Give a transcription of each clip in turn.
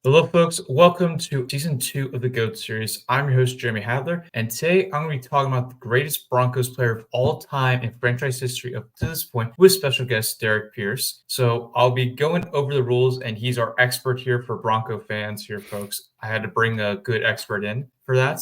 Hello, folks. Welcome to season 2 of the GOAT series. I'm your host, Jeremy Hadler, and today I'm going to be talking about the greatest Broncos player of all time in franchise history up to this point with special guest Derek Pierce. So I'll be going over the rules, and he's our expert here for Bronco fans here, folks. I had to bring a good expert in for that.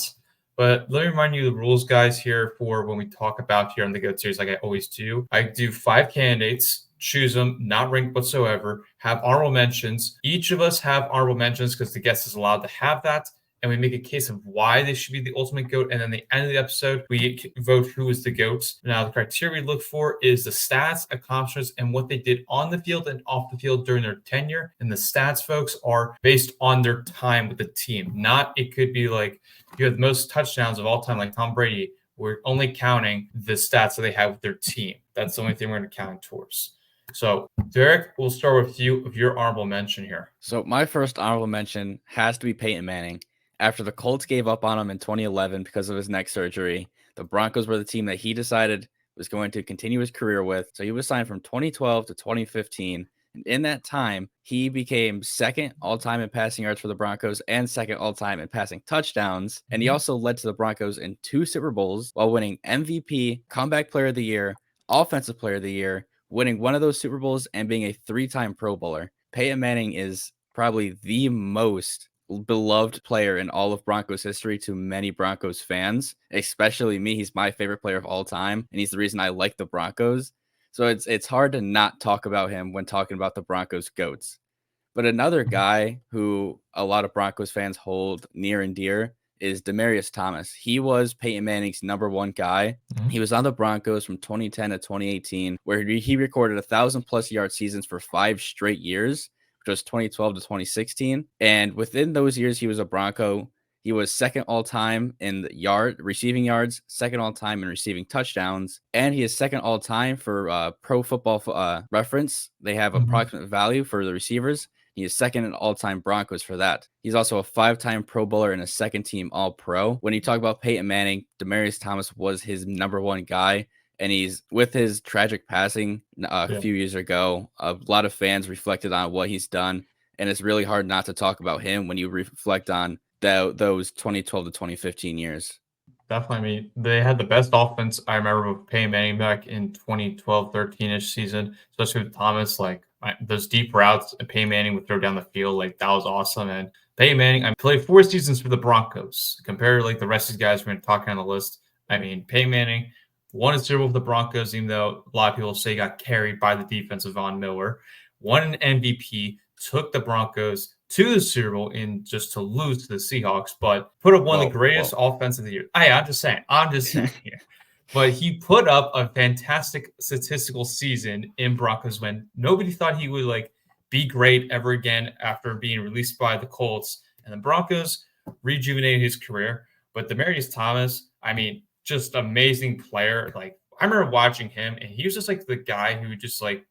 But let me remind you the rules, guys, here for when we talk about here on the GOAT series, like I always do. I do 5 candidates, choose them, not ranked whatsoever, have honorable mentions. Each of us have honorable mentions because the guest is allowed to have that. And we make a case of why they should be the ultimate GOAT. And then at the end of the episode, we vote who is the GOAT. Now, the criteria we look for is the stats, accomplishments, and what they did on the field and off the field during their tenure. And the stats, folks, are based on their time with the team. Not, it could be like, you have the most touchdowns of all time, like Tom Brady. We're only counting the stats that they have with their team. That's the only thing we're going to count towards. So, Derek, we'll start with you of your honorable mention here. So my first honorable mention has to be Peyton Manning. After the Colts gave up on him in 2011 because of his neck surgery, the Broncos were the team that he decided was going to continue his career with. So he was signed from 2012 to 2015. And in that time, he became second all-time in passing yards for the Broncos and second all-time in passing touchdowns. And he also led to the Broncos in 2 Super Bowls while winning MVP, Comeback Player of the Year, Offensive Player of the Year, winning one of those Super Bowls and being a 3-time Pro Bowler. Peyton Manning is probably the most beloved player in all of Broncos history to many Broncos fans, especially me. He's my favorite player of all time, and he's the reason I like the Broncos. So it's hard to not talk about him when talking about the Broncos GOATs. But another guy who a lot of Broncos fans hold near and dear is Demaryius Thomas. He was Peyton Manning's number 1 guy. He was on the Broncos from 2010 to 2018, where he recorded 1,000+ yard seasons for 5 straight years, which was 2012 to 2016. And within those years, he was a Bronco. He was second all-time in the receiving yards, second all-time in receiving touchdowns, and he is second all-time for Pro Football Reference. They have approximate value for the receivers. He is second in all-time Broncos for that. He's also a 5-time Pro Bowler and a second-team All-Pro. When you talk about Peyton Manning, Demaryius Thomas was his number 1 guy, and he's with his tragic passing a few years ago. A lot of fans reflected on what he's done, and it's really hard not to talk about him when you reflect on those 2012 to 2015 years. Definitely. I mean, they had the best offense I remember with Peyton Manning back in 2012, 13-ish season, especially with Thomas. Like, those deep routes and Peyton Manning would throw down the field. Like, that was awesome. And Peyton Manning, I played 4 seasons for the Broncos. Compared to, like, the rest of these guys we're going to talk on the list, I mean, Peyton Manning won a Super Bowl with the Broncos, even though a lot of people say he got carried by the defense of Von Miller. Won an MVP, took the Broncos to the Super Bowl just to lose to the Seahawks, but put up one of the greatest offense of the year. I'm just saying here. But he put up a fantastic statistical season in Broncos when nobody thought he would like be great ever again after being released by the Colts. And the Broncos rejuvenated his career. But Demaryius Thomas, I mean, just amazing player. Like, I remember watching him, and he was just like the guy who just like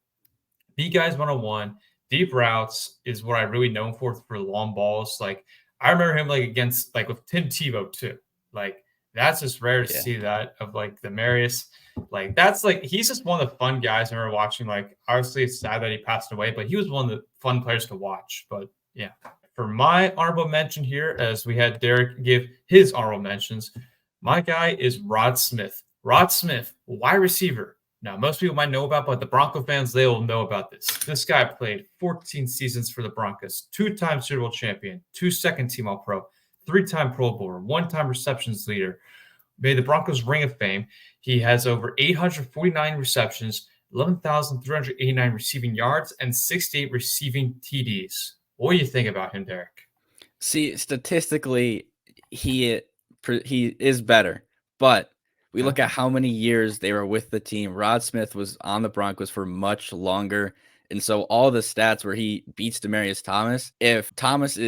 beat guys 1-on-1. Deep routes is what I really known for long balls. Like, I remember him like against like with Tim Tebow too. Like, that's just rare to see that of like Demaryius. Like, that's like he's just one of the fun guys I remember watching. Like, obviously it's sad that he passed away, but he was one of the fun players to watch. But yeah, for my honorable mention here, as we had Derek give his honorable mentions, my guy is Rod Smith. Rod Smith, wide receiver. Now, most people might know about, but the Bronco fans, they will know about this. This guy played 14 seasons for the Broncos, 2-time Super Bowl champion, 2 second-team All-Pro, 3-time Pro Bowler, 1-time receptions leader, made the Broncos Ring of Fame. He has over 849 receptions, 11,389 receiving yards, and 68 receiving TDs. What do you think about him, Derek? See, statistically, he is better, but we look at how many years they were with the team. Rod Smith was on the Broncos for much longer. And so all the stats where he beats Demaryius Thomas, if Thomas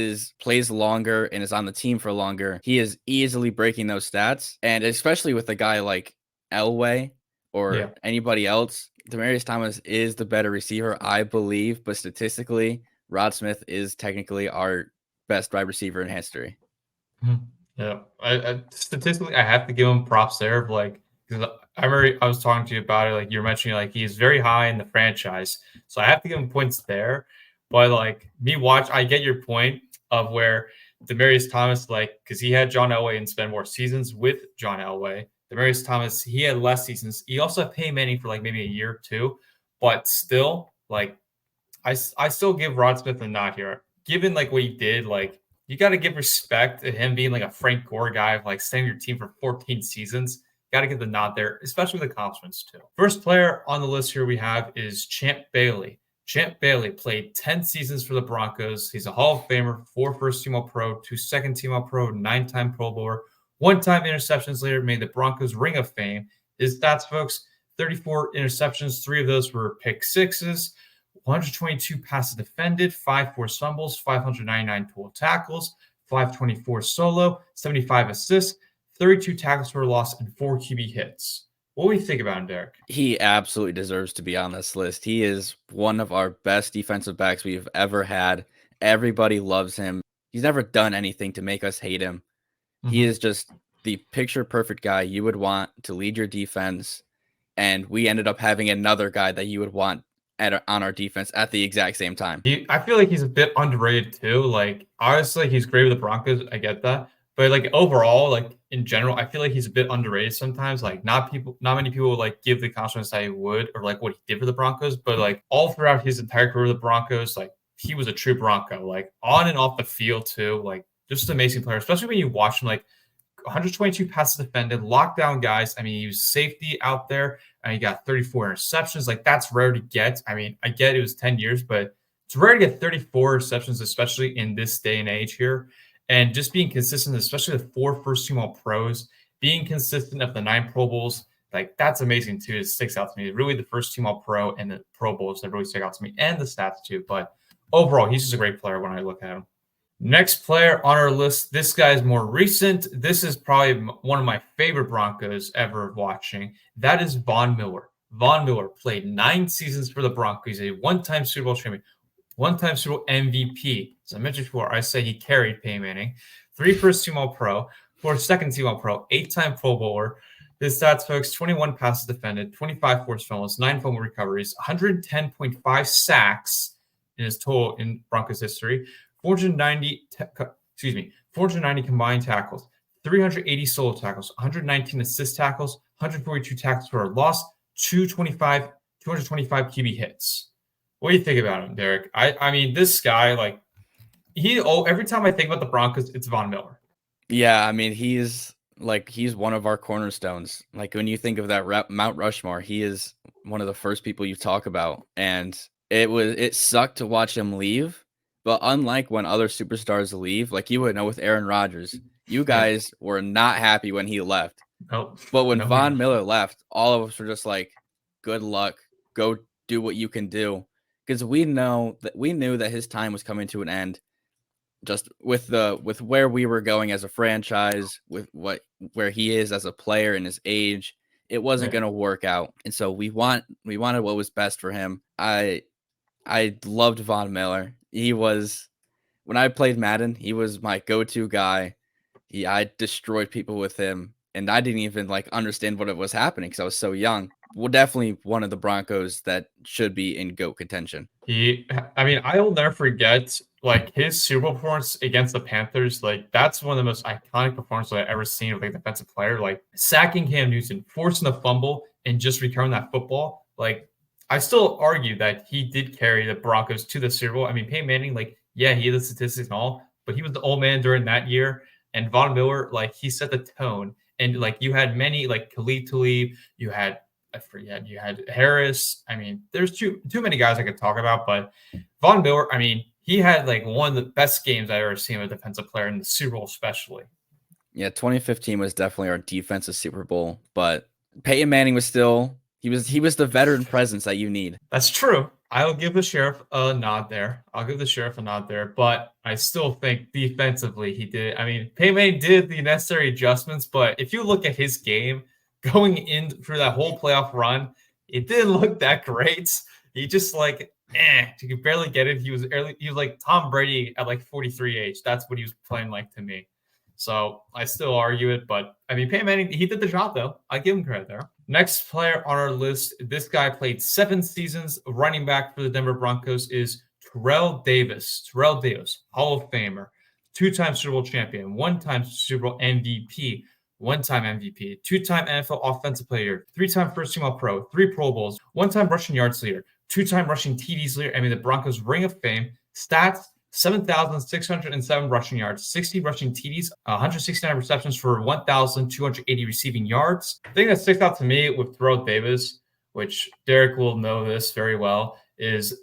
plays longer and is on the team for longer, he is easily breaking those stats. And especially with a guy like Elway or anybody else, Demaryius Thomas is the better receiver, I believe. But statistically, Rod Smith is technically our best wide receiver in history. Yeah, statistically, I have to give him props there. Like, because I remember I was talking to you about it. Like, you're mentioning, like, he's very high in the franchise, so I have to give him points there. But like I get your point. of where Demaryius Thomas, like, because he had John Elway and spent more seasons with John Elway. Demaryius Thomas, he had less seasons. He also had Peyton Manning for like maybe a year or two, but still, like, I still give Rod Smith a nod here. Given like what he did, like, you got to give respect to him being like a Frank Gore guy of like staying your team for 14 seasons. Got to give the nod there, especially with accomplishments too. First player on the list here we have is Champ Bailey. Champ Bailey played 10 seasons for the Broncos. He's a Hall of Famer, 4 first-team All-Pro, 2 second-team All-Pro, 9-time Pro Bowler, 1-time interceptions leader, made the Broncos Ring of Fame. His stats, folks, 34 interceptions, 3 of those were pick sixes, 122 passes defended, 5 forced fumbles, 599 total tackles, 524 solo, 75 assists, 32 tackles for loss, and 4 QB hits. What do you think about him, Derek? He absolutely deserves to be on this list. He is one of our best defensive backs we've ever had. Everybody loves him. He's never done anything to make us hate him. He is just the picture-perfect guy you would want to lead your defense, and we ended up having another guy that you would want on our defense at the exact same time. I feel like he's a bit underrated too. Like, honestly, he's great with the Broncos. I get that. But like overall, like in general, I feel like he's a bit underrated sometimes. Like not many people like give the confidence that he would, or like what he did for the Broncos. But like all throughout his entire career with the Broncos, like he was a true Bronco, like on and off the field too. Like just an amazing player, especially when you watch him. Like 122 passes defended, lockdown guys. I mean, he was safety out there, and he got 34 interceptions. Like that's rare to get. I mean, I get it was 10 years, but it's rare to get 34 receptions, especially in this day and age here. And just being consistent, especially with 4 first-team All-Pros, being consistent of the 9 Pro Bowls, like that's amazing too. It sticks out to me. Really, the first-team All-Pro and the Pro Bowls that really stick out to me, and the stats too. But overall, he's just a great player when I look at him. Next player on our list, this guy is more recent. This is probably one of my favorite Broncos ever watching. That is Von Miller. Von Miller played 9 seasons for the Broncos. He's a 1-time Super Bowl champion, 1-time Super Bowl MVP. As I mentioned before, I say he carried Peyton Manning. 3 first-team All-Pro, 4 second-team All-Pro, 8-time Pro Bowler. His stats, folks, 21 passes defended, 25 forced fumbles, 9 fumble recoveries, 110.5 sacks in his total in Broncos history, 490 combined tackles, 380 solo tackles, 119 assist tackles, 142 tackles for a loss, 225 QB hits. What do you think about him, Derek? I mean, this guy, like, every time I think about the Broncos, it's Von Miller. Yeah, I mean, he's one of our cornerstones. Like when you think of that Mount Rushmore, he is one of the first people you talk about. And it sucked to watch him leave. But unlike when other superstars leave, like you would know with Aaron Rodgers, you guys were not happy when he left. Oh, but when Von Miller left, all of us were just like, good luck. Go do what you can do. Because we knew that his time was coming to an end. Just with where we were going as a franchise, with where he is as a player and his age, it wasn't going to work out. And so we wanted what was best for him. I loved Von Miller. He was, when I played Madden, he was my go-to guy. I destroyed people with him, and I didn't even like understand what was happening because I was so young. Well, definitely one of the Broncos that should be in GOAT contention. I will never forget like his Super Bowl performance against the Panthers. Like that's one of the most iconic performances I've ever seen of like a defensive player. Like sacking Cam Newton, forcing the fumble, and just recovering that football. Like I still argue that he did carry the Broncos to the Super Bowl. I mean, Peyton Manning, like yeah, he had the statistics and all, but he was the old man during that year. And Von Miller, like he set the tone. And like you had many like Khalid Talib, you had Harris. I mean, there's too many guys I could talk about, but Von Miller, I mean, he had like one of the best games I've ever seen with a defensive player in the Super Bowl, especially. Yeah, 2015 was definitely our defensive Super Bowl, but Peyton Manning was still he was the veteran presence that you need. That's true. I'll give the Sheriff a nod there. But I still think defensively he did. I mean, Peyton Manning did the necessary adjustments, but if you look at his game going in through that whole playoff run, it didn't look that great. He just like, you could barely get it. He was like Tom Brady at like 43 age. That's what he was playing like to me. So I still argue it, but I mean, Peyton Manning, he did the job though. I give him credit there. Next player on our list, this guy played 7 seasons running back for the Denver Broncos, is Terrell Davis. Terrell Davis, Hall of Famer. two-time Super Bowl champion, one-time Super Bowl MVP, one-time MVP, two-time NFL Offensive Player, three-time first-team All-Pro, 3 Pro Bowls, one-time rushing yards leader, two-time rushing TDs leader, and made the Broncos Ring of Fame. Stats: 7,607 rushing yards, 60 rushing TDs, 169 receptions for 1,280 receiving yards. The thing that sticks out to me with Terrell Davis, which Derek will know this very well, is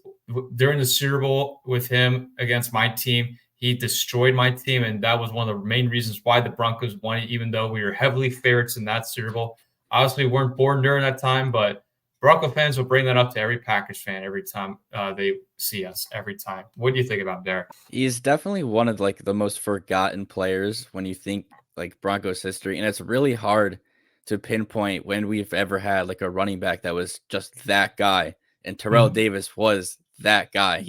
during the Super Bowl with him against my team, he destroyed my team, and that was one of the main reasons why the Broncos won it, even though we were heavily favorites in that Super Bowl. Obviously, we weren't born during that time, but Bronco fans will bring that up to every Packers fan every time they see us, every time. What do you think about Derek? He's definitely one of like the most forgotten players when you think like Broncos history, and it's really hard to pinpoint when we've ever had like a running back that was just that guy. And Terrell Davis was that guy.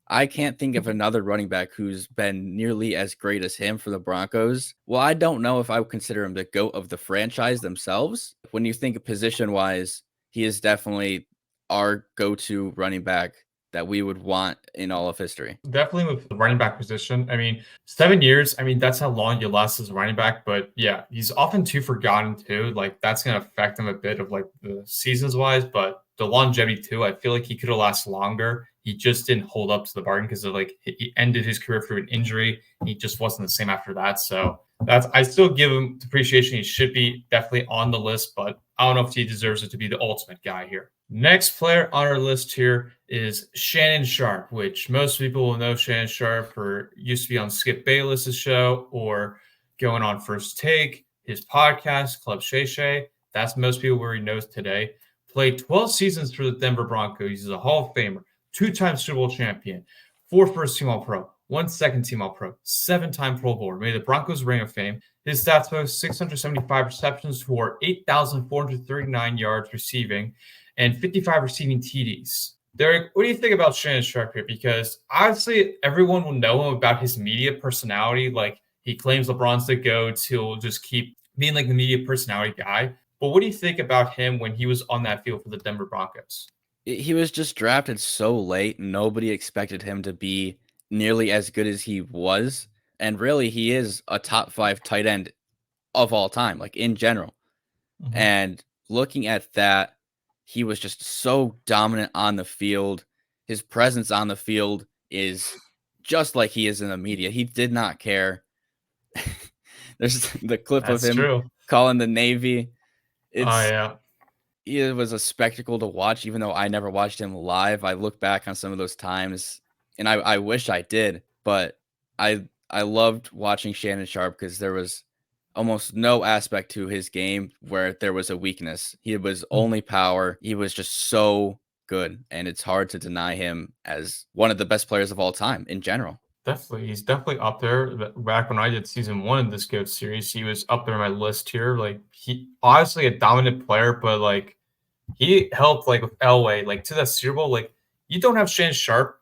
I can't think of another running back who's been nearly as great as him for the Broncos. Well, I don't know if I would consider him the GOAT of the franchise themselves. When you think position wise, he is definitely our go-to running back that we would want in all of history. Definitely with the running back position. I mean, 7 years, I mean, that's how long you last as a running back. But yeah, he's often too forgotten too. Like that's going to affect him a bit of like the seasons wise, but the longevity too. I feel like he could have lasted longer. He just didn't hold up to the bargain because of like he ended his career through an injury. He just wasn't the same after that. So I still give him appreciation. He should be definitely on the list, but I don't know if he deserves it to be the ultimate guy here. Next player on our list here is Shannon Sharpe, which most people will know Shannon Sharpe for used to be on Skip Bayless's show or going on First Take, his podcast, Club Shay Shay. That's most people where he knows today. Played 12 seasons for the Denver Broncos. He's a Hall of Famer, 2-time Super Bowl champion, 4 first-team All-Pro, 1 second-team All-Pro, 7-time Pro Bowler, made the Broncos Ring of Fame. His stats boast 675 receptions for 8,439 yards receiving and 55 receiving TDs. Derek, what do you think about Shannon Sharpe here? Because obviously everyone will know him about his media personality. Like he claims LeBron's the GOAT. He'll just keep being like the media personality guy. But what do you think about him when he was on that field for the Denver Broncos? He was just drafted so late. Nobody expected him to be nearly as good as he was. And really, he is a top 5 tight end of all time, like in general. And looking at that, he was just so dominant on the field. His presence on the field is just like he is in the media. He did not care. There's the clip of him calling the Navy. It was a spectacle to watch, even though I never watched him live. I look back on some of those times, and I wish I did. But I loved watching Shannon Sharpe because there was almost no aspect to his game where there was a weakness. He was only power. He was just so good, and it's hard to deny him as one of the best players of all time in general. Definitely. He's definitely up there. Back when I did season 1 of this GOAT series, he was up there on my list here. Like he obviously a dominant player, but like he helped like with Elway, like to that Super Bowl. Like you don't have Shannon Sharpe,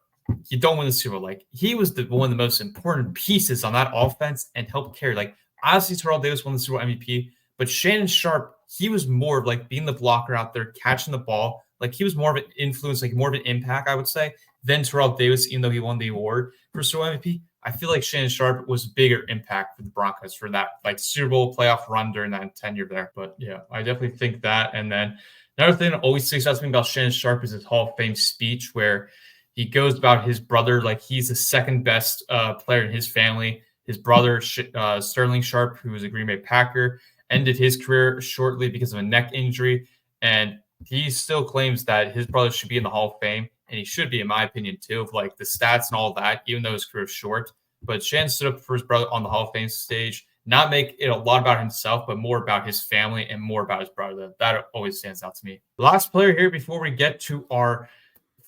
you don't win the Super Bowl. Like he was one of the most important pieces on that offense and helped carry. Like obviously Terrell Davis won the Super Bowl MVP, but Shannon Sharpe, he was more of like being the blocker out there, catching the ball. Like he was more of an influence, like more of an impact, I would say, than Terrell Davis, even though he won the award for Super Bowl MVP. I feel like Shannon Sharpe was bigger impact for the Broncos for that like Super Bowl playoff run during that tenure there. But yeah, I definitely think that. And then another thing that always sticks out to me about Shannon Sharpe is his Hall of Fame speech where he goes about his brother like he's the second best player in his family. His brother, Sterling Sharpe, who was a Green Bay Packer, ended his career shortly because of a neck injury. And he still claims that his brother should be in the Hall of Fame. And he should be, in my opinion, too, of like the stats and all that, even though his career is short. But Shannon stood up for his brother on the Hall of Fame stage, not make it a lot about himself, but more about his family and more about his brother. That always stands out to me. Last player here before we get to our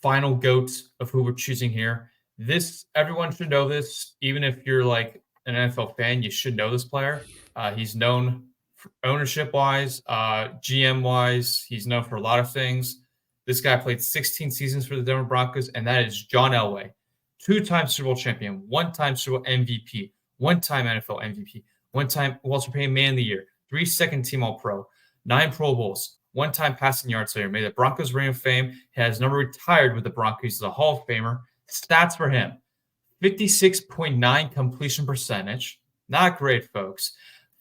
final GOAT of who we're choosing here. Everyone should know this. Even if you're like an NFL fan, you should know this player. He's known for ownership-wise, GM-wise. He's known for a lot of things. This guy played 16 seasons for the Denver Broncos, and that is John Elway. 2-time Super Bowl champion, 1-time Super Bowl MVP, 1-time NFL MVP, 1-time Walter Payton Man of the Year, 3 second-team All-Pro, 9 Pro Bowls, 1-time passing yards leader, made the Broncos Ring of Fame. He has never retired with the Broncos. He's a Hall of Famer. Stats for him: 56.9 completion percentage. Not great, folks.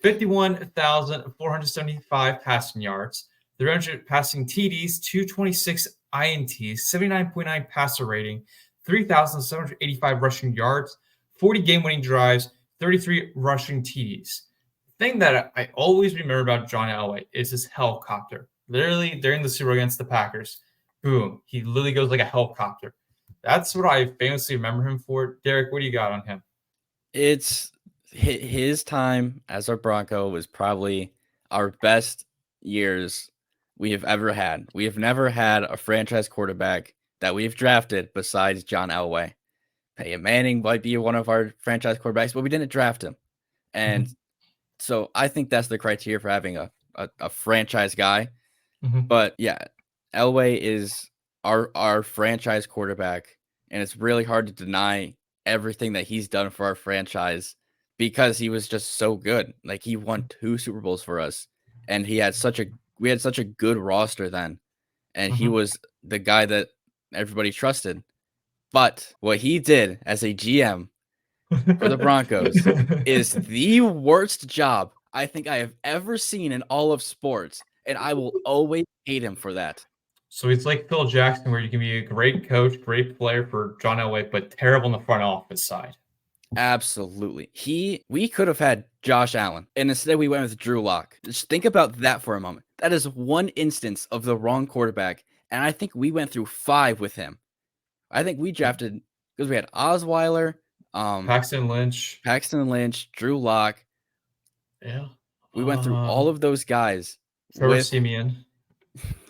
51,475 passing yards, 300 passing TDs, 226 INTs, 79.9 passer rating, 3,785 rushing yards, 40 game-winning drives, 33 rushing TDs. The thing that I always remember about John Elway is his helicopter. Literally, during the Super Bowl against the Packers, boom, he literally goes like a helicopter. That's what I famously remember him for. Derek, what do you got on him? It's his time as our Bronco was probably our best years we have ever had. We have never had a franchise quarterback that we've drafted besides John Elway. Peyton Manning might be one of our franchise quarterbacks, but we didn't draft him. And so I think that's the criteria for having a franchise guy. But yeah, Elway is our franchise quarterback, and it's really hard to deny everything that he's done for our franchise because he was just so good. Like, he won 2 Super Bowls for us, and we had such a good roster then, and he was the guy that everybody trusted. But what he did as a GM for the Broncos is the worst job I think I have ever seen in all of sports, and I will always hate him for that. So he's like Phil Jackson, where you can be a great coach, great player for John Elway, but terrible on the front office side. Absolutely. We could have had Josh Allen, and instead we went with Drew Lock. Just think about that for a moment. That is one instance of the wrong quarterback, and I think we went through 5 with him. I think we drafted because we had Osweiler, Paxton Lynch, Drew Lock. Yeah. We went through all of those guys Trevor with Siemian.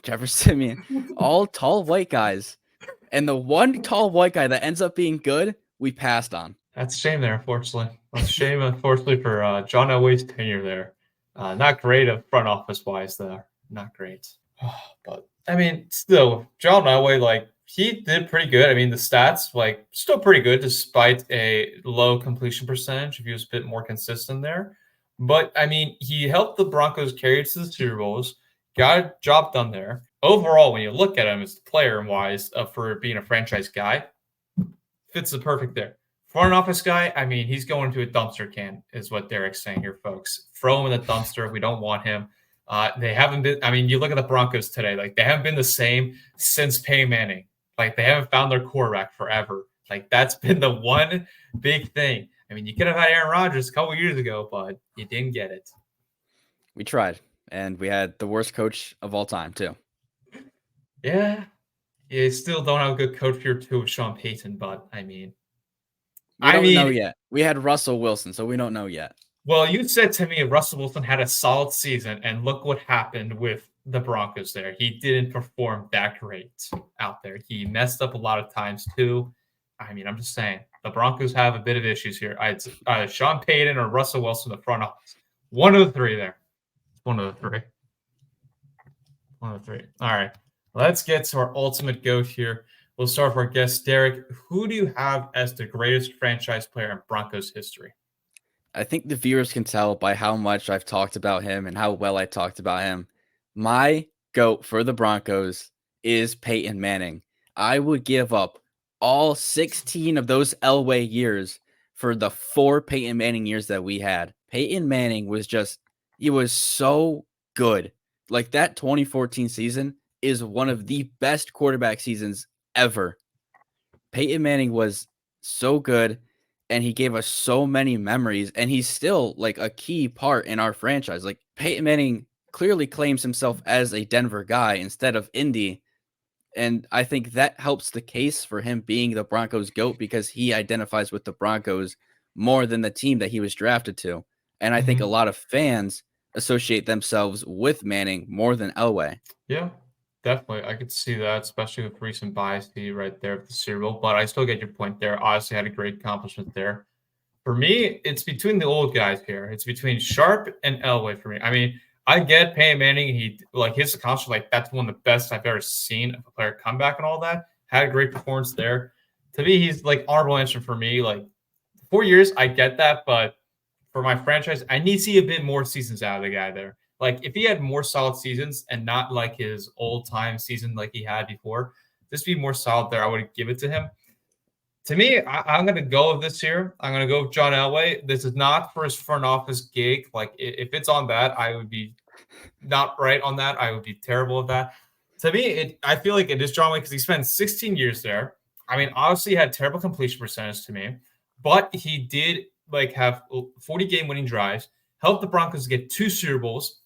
Trevor Siemian, all tall white guys. And the one tall white guy that ends up being good, we passed on. That's a shame there, unfortunately. That's a shame, unfortunately, for John Elway's tenure there. Not great of front office wise there. Not great. But I mean, still, John Elway, like, he did pretty good. I mean, the stats, like, still pretty good despite a low completion percentage. If he was a bit more consistent there. But I mean, he helped the Broncos carry it to the Super Bowls, got a job done there. Overall, when you look at him as a player and wise for being a franchise guy, fits the perfect there. Front office guy, I mean, he's going to a dumpster can, is what Derek's saying here, folks. Throw him in the dumpster. We don't want him. They haven't been. I mean, you look at the Broncos today; like, they haven't been the same since Peyton Manning. Like, they haven't found their quarterback forever. Like, that's been the one big thing. I mean, you could have had Aaron Rodgers a couple years ago, but you didn't get it. We tried, and we had the worst coach of all time too. Yeah, you still don't have a good coach here too with Sean Payton, but I mean, we don't know yet. We had Russell Wilson, so we don't know yet. Well, you said to me Russell Wilson had a solid season, and look what happened with the Broncos there. He didn't perform that great out there. He messed up a lot of times too. I mean, I'm just saying, the Broncos have a bit of issues here. It's Sean Payton or Russell Wilson in the front office. One of the three there. One of the three. One of the three. All right. Let's get to our ultimate GOAT here. We'll start with our guest, Derek. Who do you have as the greatest franchise player in Broncos history? I think the viewers can tell by how much I've talked about him and how well I talked about him. My GOAT for the Broncos is Peyton Manning. I would give up all 16 of those Elway years for the 4 Peyton Manning years that we had. Peyton Manning was he was so good. Like, that 2014 season is one of the best quarterback seasons ever. Peyton Manning was so good, and he gave us so many memories, and he's still like a key part in our franchise. Like, Peyton Manning clearly claims himself as a Denver guy instead of Indy. And I think that helps the case for him being the Broncos GOAT because he identifies with the Broncos more than the team that he was drafted to. And I think a lot of fans associate themselves with Manning more than Elway. Yeah, definitely. I could see that, especially with recent bias right there with the Super Bowl. But I still get your point there. Obviously had a great accomplishment there. For me, it's between the old guys here. It's between Sharp and Elway for me. I mean, I get Peyton Manning. He, like, his accomplishment, like, that's one of the best I've ever seen of a player comeback and all that. Had a great performance there. To me, he's like honorable mention for me. Like, 4 years, I get that, but for my franchise, I need to see a bit more seasons out of the guy there. Like, if he had more solid seasons and not like his old time season like he had before, just be more solid there, I would give it to him. To me, I'm going to go with this here. I'm going to go with John Elway. This is not for his front office gig. Like, if it's on that, I would be not right on that. I would be terrible at that. To me, I feel like it is John Elway because he spent 16 years there. I mean, obviously, he had terrible completion percentage to me, but he did like have 40 game winning drives, helped the Broncos get 2 Super Bowls,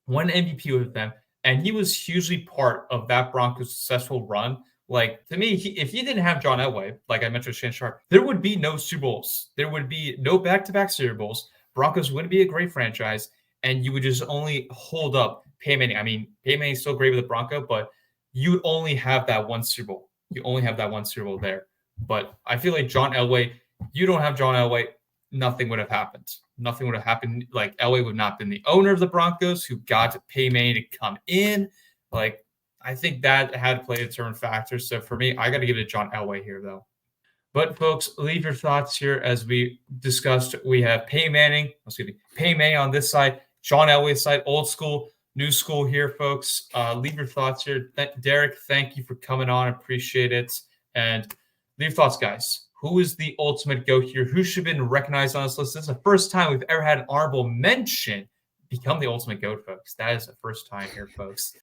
won MVP with them, and he was hugely part of that Broncos successful run. Like, to me, if he didn't have John Elway, like I mentioned with Shane Sharp, there would be no Super Bowls. There would be no back-to-back Super Bowls. Broncos wouldn't be a great franchise, and you would just only hold up Peyton Manning. I mean, Peyton Manning's still great with the Bronco, but you only have that one Super Bowl. You only have that one Super Bowl there. But I feel like John Elway, you don't have John Elway, nothing would have happened. Nothing would have happened. Like, Elway would not have been the owner of the Broncos who got to pay Manning to come in. Like, I think that had to play a determinant factor. So for me, I got to give it to John Elway here, though. But folks, leave your thoughts here as we discussed. We have Peyton Manning on this side, John Elway's side, old school, new school here, folks. Leave your thoughts here. Derek, thank you for coming on. Appreciate it. And leave your thoughts, guys. Who is the ultimate GOAT here? Who should have been recognized on this list? This is the first time we've ever had an honorable mention become the ultimate GOAT, folks. That is the first time here, folks.